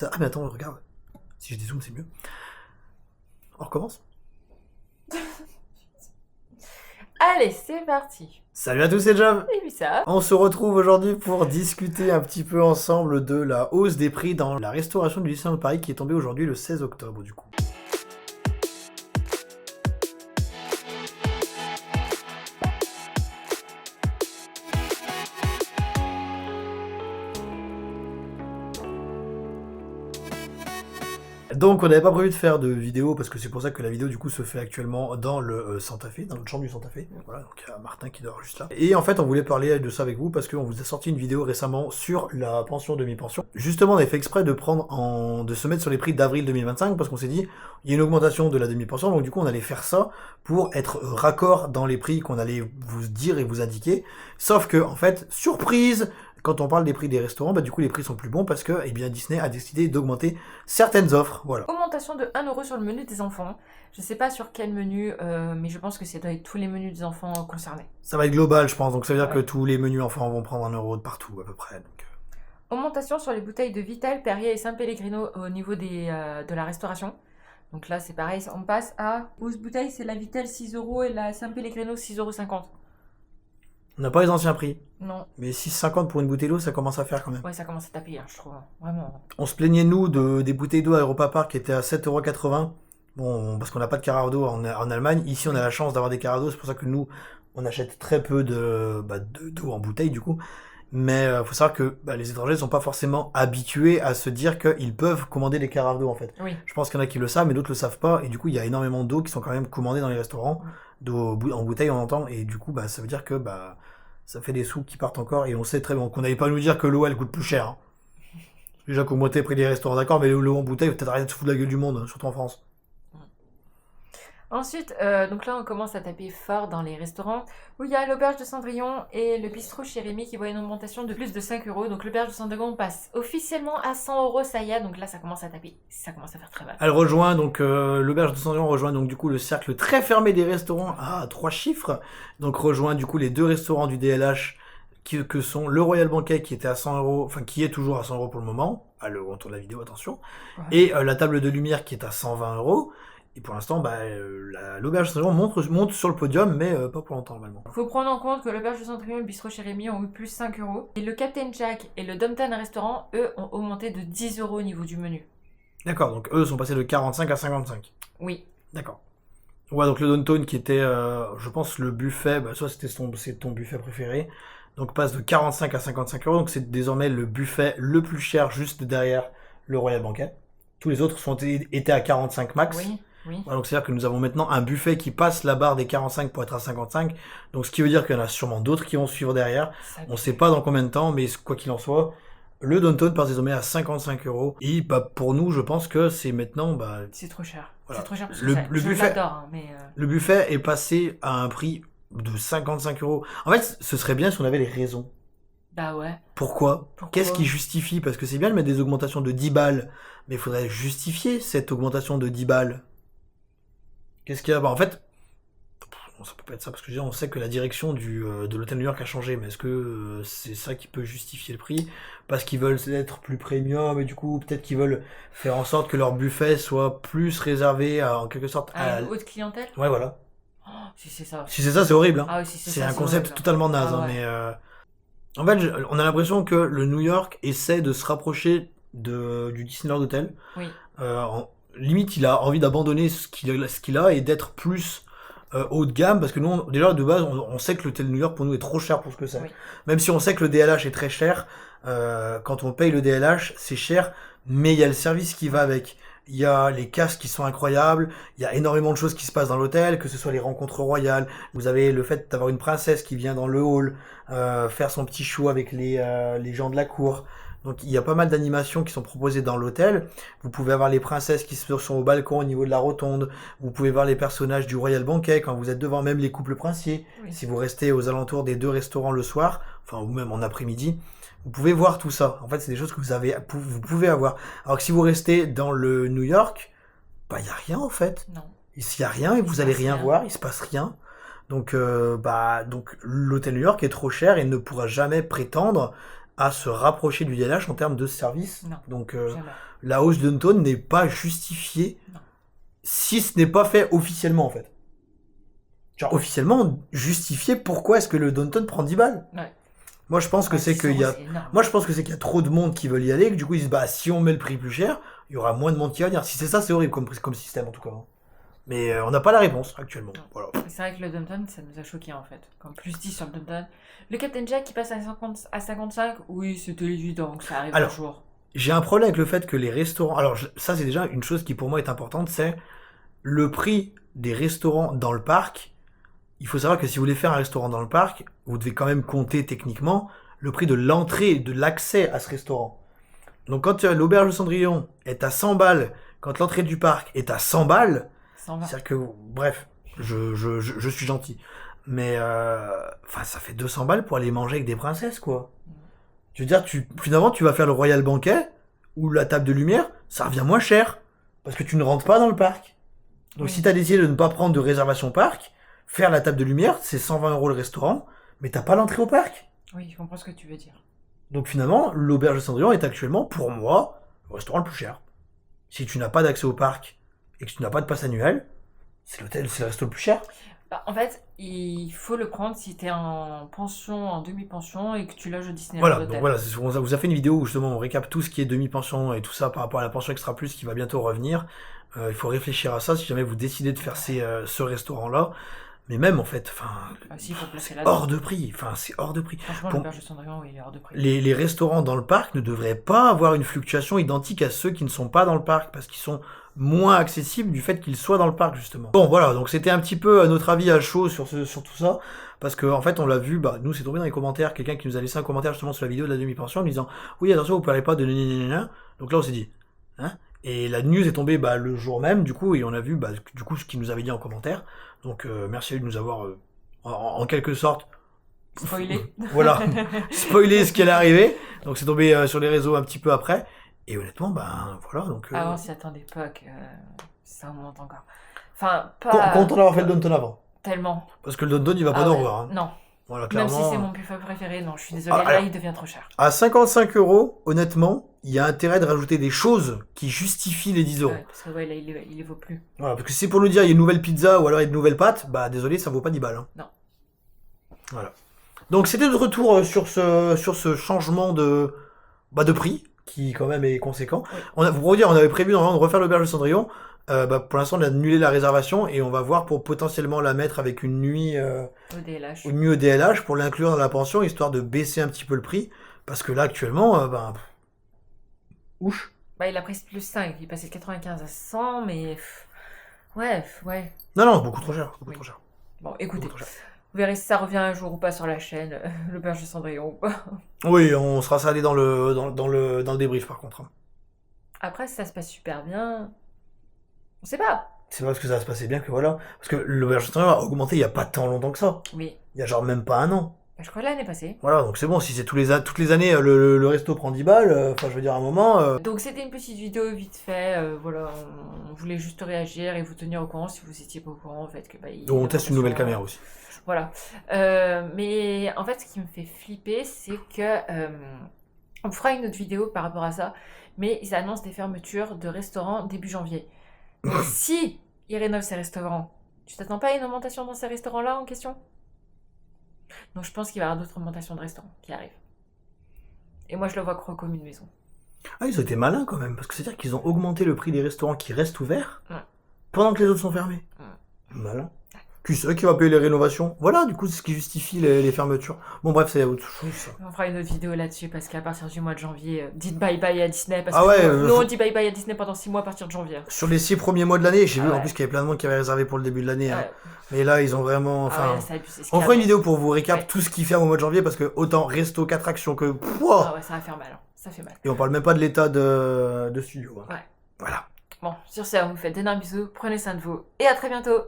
Ah mais attends, regarde. Si je dézoome, c'est mieux. On recommence. Allez, c'est parti. Salut à tous, c'est Jav. Et puis ça. On se retrouve aujourd'hui pour discuter un petit peu ensemble de la hausse des prix dans la restauration du Disneyland Paris qui est tombée aujourd'hui le 16 octobre du coup. Donc on n'avait pas prévu de faire de vidéo parce que c'est pour ça que la vidéo du coup se fait actuellement dans le Santa Fe, dans le chambre du Santa Fe. Voilà, donc il y a Martin qui dort juste là. Et en fait on voulait parler de ça avec vous parce qu'on vous a sorti une vidéo récemment sur la pension demi-pension. Justement on avait fait exprès de de se mettre sur les prix d'avril 2025 parce qu'on s'est dit il y a une augmentation de la demi-pension, donc du coup on allait faire ça pour être raccord dans les prix qu'on allait vous dire et vous indiquer. Sauf que en fait, surprise, quand on parle des prix des restaurants, bah du coup les prix sont plus bons parce que eh bien, Disney a décidé d'augmenter certaines offres. Voilà. Augmentation de 1€ sur le menu des enfants. Je sais pas sur quel menu, mais je pense que c'est dans tous les menus des enfants concernés. Ça va être global, je pense, donc ça veut dire que Ouais. tous les menus enfants vont prendre 1€ de partout à peu près. Donc. Augmentation sur les bouteilles de Vital, Perrier et San Pellegrino au niveau de la restauration. Donc là, c'est pareil, on passe à 12 bouteilles, c'est la Vital 6€ et la San Pellegrino 6,50€. On n'a pas les anciens prix, Non, mais 6,50 pour une bouteille d'eau, ça commence à faire quand même. ouais, ça commence à taper, hein, je trouve. Vraiment. On se plaignait, nous, des bouteilles d'eau à Europa Park qui étaient à 7,80€. Bon, parce qu'on n'a pas de carafes d'eau en Allemagne. Ici, on a la chance d'avoir des carafes d'eau, c'est pour ça que nous, on achète très peu d'eau en bouteille, du coup. Mais faut savoir que les étrangers ne sont pas forcément habitués à se dire qu'ils peuvent commander des carafes d'eau, en fait. Oui. Je pense qu'il y en a qui le savent, mais d'autres le savent pas. Et du coup, il y a énormément d'eau qui sont quand même commandées dans les restaurants. D'eau en bouteille, on entend. Et du coup, ça veut dire que ça fait des sous qui partent encore. Et on sait très bien qu'on n'allait pas nous dire que l'eau, elle coûte plus cher. Hein. Déjà qu'au moins, t'es pris des restaurants, d'accord, mais l'eau en bouteille, peut-être rien de se foutre de la gueule du monde, hein, surtout en France. Ensuite, donc là, on commence à taper fort dans les restaurants où il y a l'auberge de Cendrillon et le bistrot chez Rémy qui voit une augmentation de plus de 5€. Donc l'auberge de Cendrillon passe officiellement à 100€, ça y est. Donc là, ça commence à taper. Ça commence à faire très mal. Elle rejoint donc l'auberge de Cendrillon rejoint donc du coup le cercle très fermé des restaurants à 3 chiffres. Donc rejoint du coup les deux restaurants du DLH que sont le Royal Banquet qui était à 100€, enfin qui est toujours à 100€ pour le moment, à l'heure où on tourne la vidéo, attention, Ouais. et la table de lumière qui est à 120€. Et pour l'instant, l'auberge de Cendrillon monte sur le podium, mais pas pour longtemps normalement. Faut prendre en compte que l'auberge de Cendrillon et le bistrot chez Rémy ont eu plus 5€. Et le Captain Jack et le Domtan restaurant, eux, ont augmenté de 10€ au niveau du menu. D'accord, donc eux sont passés de 45 à 55. Oui. D'accord. Ouais, donc le Downtown qui était, je pense, le buffet, soit c'est ton buffet préféré, donc passe de 45 à 55€, donc c'est désormais le buffet le plus cher juste derrière le Royal Banquet. Tous les autres étaient à 45 max. Oui. Oui. Voilà, donc c'est-à-dire que nous avons maintenant un buffet qui passe la barre des 45 pour être à 55, donc ce qui veut dire qu'il y en a sûrement d'autres qui vont suivre derrière. On sait pas dans combien de temps, mais quoi qu'il en soit, le Downtown passe désormais à 55€. Et pour nous, je pense que c'est maintenant... c'est trop cher. Voilà. C'est trop cher parce Le que je buffet- l'adore, hein, mais... Le buffet est passé à un prix de 55€. En fait, ce serait bien si on avait les raisons. Bah ouais. Pourquoi Pourquoi Qu'est-ce qui justifie Parce que c'est bien de mettre des augmentations de 10 balles, mais il faudrait justifier cette augmentation de 10 balles. Qu'est-ce qu'il y a En fait, ça peut pas être ça, parce que on sait que la direction de l'hôtel New York a changé, mais est-ce que c'est ça qui peut justifier le prix Parce qu'ils veulent être plus premium, et du coup, peut-être qu'ils veulent faire en sorte que leur buffet soit plus réservé, en quelque sorte, À une haute clientèle. Ouais, voilà. Oh, si c'est ça. Si c'est ça, c'est horrible. Hein. Ah oui, si c'est ça, un concept horrible. totalement naze. Ah Hein, ouais. mais en fait, on a l'impression que le New York essaie de se rapprocher du Disneyland Hotel. Oui. Limite, il a envie d'abandonner ce qu'il a et d'être plus haut de gamme, parce que nous, déjà de base, on sait que l'hôtel New York pour nous est trop cher pour ce que c'est. Oui. Même si on sait que le DLH est très cher, quand on paye le DLH, c'est cher, mais il y a le service qui va avec. Il y a les casques qui sont incroyables, il y a énormément de choses qui se passent dans l'hôtel, que ce soit les rencontres royales, vous avez le fait d'avoir une princesse qui vient dans le hall faire son petit show avec les gens de la cour. Donc il y a pas mal d'animations qui sont proposées dans l'hôtel. Vous pouvez avoir les princesses qui sont au balcon au niveau de la rotonde. Vous pouvez voir les personnages du Royal Banquet quand vous êtes devant, même les couples princiers. Oui. Si vous restez aux alentours des deux restaurants le soir, enfin ou même en après-midi, vous pouvez voir tout ça. En fait, c'est des choses que vous pouvez avoir. Alors que si vous restez dans le New York, il y a rien en fait. Non. Il y a rien et vous allez rien voir, il se passe rien. Donc l'hôtel New York est trop cher et ne pourra jamais prétendre à se rapprocher du DLH en termes de service. Non. Donc Jamais. la hausse de Downton n'est pas justifiée Non. si ce n'est pas fait officiellement en fait. Genre officiellement justifié pourquoi est-ce que le Downton prend 10 balles. Ouais. Moi je pense que c'est 10 qu'il y a euros, c'est énorme. moi je pense que c'est qu'il y a trop de monde qui veulent y aller, que du coup ils disent bah si on met le prix plus cher, il y aura moins de monde qui va venir. Si c'est ça, c'est horrible comme système en tout cas. Mais on n'a pas la réponse actuellement. Voilà. C'est vrai que le Dum-Dum, ça nous a choqué en fait. Comme plus 10 sur le Dum-Dum. Le Captain Jack qui passe à 55, oui, c'était évident que ça arrive Alors, un jour. J'ai un problème avec le fait que les restaurants... Alors ça c'est déjà une chose qui pour moi est importante, c'est le prix des restaurants dans le parc. Il faut savoir que si vous voulez faire un restaurant dans le parc, vous devez quand même compter techniquement le prix de l'entrée et de l'accès à ce restaurant. Donc quand l'auberge de Cendrillon est à 100 balles, quand l'entrée du parc est à 100 balles, 120. c'est-à-dire que, bref, je suis gentil. Mais, ça fait 200 balles pour aller manger avec des princesses, quoi. Je veux dire, finalement, tu vas faire le Royal Banquet, ou la table de lumière, ça revient moins cher. Parce que tu ne rentres pas dans le parc. Donc Oui. si t'as décidé de ne pas prendre de réservation parc, faire la table de lumière, c'est 120 € le restaurant, mais t'as pas l'entrée au parc. Oui, je comprends ce que tu veux dire. Donc finalement, l'auberge de Cendrillon est actuellement, pour moi, le restaurant le plus cher. Si tu n'as pas d'accès au parc, et que tu n'as pas de passe annuel, c'est le resto le plus cher. Bah, en fait, il faut le prendre si t'es en pension, en demi-pension et que tu loges au Disneyland Voilà, Hotel. donc voilà, on vous a fait une vidéo où justement on récap tout ce qui est demi-pension et tout ça par rapport à la pension extra plus qui va bientôt revenir. Il faut réfléchir à ça si jamais vous décidez de faire ce restaurant-là. Mais même en fait, Ah, si, il faut placer c'est là-dedans. hors de prix. C'est hors de prix. Franchement, Pour- l'auberge de Cendrillon, il est hors de prix. Les restaurants dans le parc ne devraient pas avoir une fluctuation identique à ceux qui ne sont pas dans le parc parce qu'ils sont moins accessibles du fait qu'ils soient dans le parc justement. Bon voilà, donc c'était un petit peu notre avis à chaud sur tout ça parce que en fait on l'a vu, nous c'est tombé dans les commentaires, quelqu'un qui nous a laissé un commentaire justement sur la vidéo de la demi-pension en disant oui attention vous parlez pas de nanana. Donc là on s'est dit hein, et la news est tombée le jour même du coup et on a vu du coup ce qu'il nous avait dit en commentaire. Donc merci à lui de nous avoir en quelque sorte Spoilé. voilà, spoiler ce qui allait arriver. Donc c'est tombé sur les réseaux un petit peu après. Et honnêtement, voilà. Donc, Ah, on s'y attendait pas que ça monte encore. Enfin, pas content d'avoir fait le Downton avant. tellement. Parce que le Downton, il va pas Ah nous ouais. revoir. Hein. Non, Voilà, même clairement. si c'est mon buffet préféré, non, je suis désolée, Ah, là alors- il devient trop cher. À 55 €, honnêtement, il y a intérêt de rajouter des choses qui justifient les 10 €. Ouais, parce que ouais, là il les vaut plus. Voilà, parce que si c'est pour nous dire il y a une nouvelle pizza ou alors il y a une nouvelle pâte, désolé, ça vaut pas 10 balles. Hein. Non. Voilà. Donc c'était notre retour sur ce changement de prix, qui quand même est conséquent. Oui. Pour vous dire, on avait prévu normalement de refaire l'auberge de Cendrillon. Pour l'instant, on a annulé la réservation et on va voir pour potentiellement la mettre avec une nuit Au DLH. au DLH pour l'inclure dans la pension, histoire de baisser un petit peu le prix. Parce que là, actuellement, ouch. Bah, il a pris plus 5, il est passé de 95 à 100, mais. Ouais. Non, beaucoup trop cher. Beaucoup Oui. trop cher. Bon, écoutez, Beaucoup trop cher. vous verrez si ça revient un jour ou pas sur la chaîne, l'auberge de Cendrillon ou pas. Oui, on sera salé dans le débrief par contre. Hein. Après, si ça se passe super bien. On sait pas. C'est pas parce que ça va se passer bien que voilà. Parce que l'auberge de Cendrillon a augmenté il y a pas tant longtemps que ça. Oui. Il y a genre même pas un an. Je crois l'année passée. Voilà, donc c'est bon, si c'est toutes les années le resto prend 10 balles, je veux dire à un moment... Donc c'était une petite vidéo vite fait, voilà, on voulait juste réagir et vous tenir au courant si vous étiez pas au courant en fait que on teste une nouvelle caméra aussi. Voilà. Mais en fait ce qui me fait flipper c'est que on fera une autre vidéo par rapport à ça, mais ils annoncent des fermetures de restaurants début janvier. Donc si ils rénovent ces restaurants, tu t'attends pas à une augmentation dans ces restaurants-là en question? Donc je pense qu'il va y avoir d'autres augmentations de restaurants qui arrivent. Et moi je le vois gros comme une maison. Ah, ils ont été malins quand même, parce que c'est-à-dire qu'ils ont augmenté le prix des restaurants qui restent ouverts Ouais. pendant que les autres sont fermés. Ouais. Malin. Qui c'est qui va payer les rénovations? Voilà, du coup, c'est ce qui justifie les fermetures. Bon, bref, c'est autre chose, ça. On fera une autre vidéo là-dessus parce qu'à partir du mois de janvier, dites bye bye à Disney parce Ah que ouais, nous on dit bye bye à Disney pendant 6 mois à partir de janvier. Sur les 6 premiers mois de l'année, j'ai Ah vu en ouais. plus qu'il y avait plein de monde qui avait réservé pour le début de l'année. Hein. Ouais. Mais là, ils ont vraiment... Ah Enfin, ouais, c'est abusé. on fera une vidéo pour vous récap Ouais. tout ce qui ferme au mois de janvier, parce que autant resto qu'attraction que... Ah ouais, ça va faire mal. Hein. Ça fait mal. Et on parle même pas de l'état de studio. Hein. Ouais. Voilà. Bon, sur ce, on vous fait d'énormes bisous, prenez soin de vous et à très bientôt.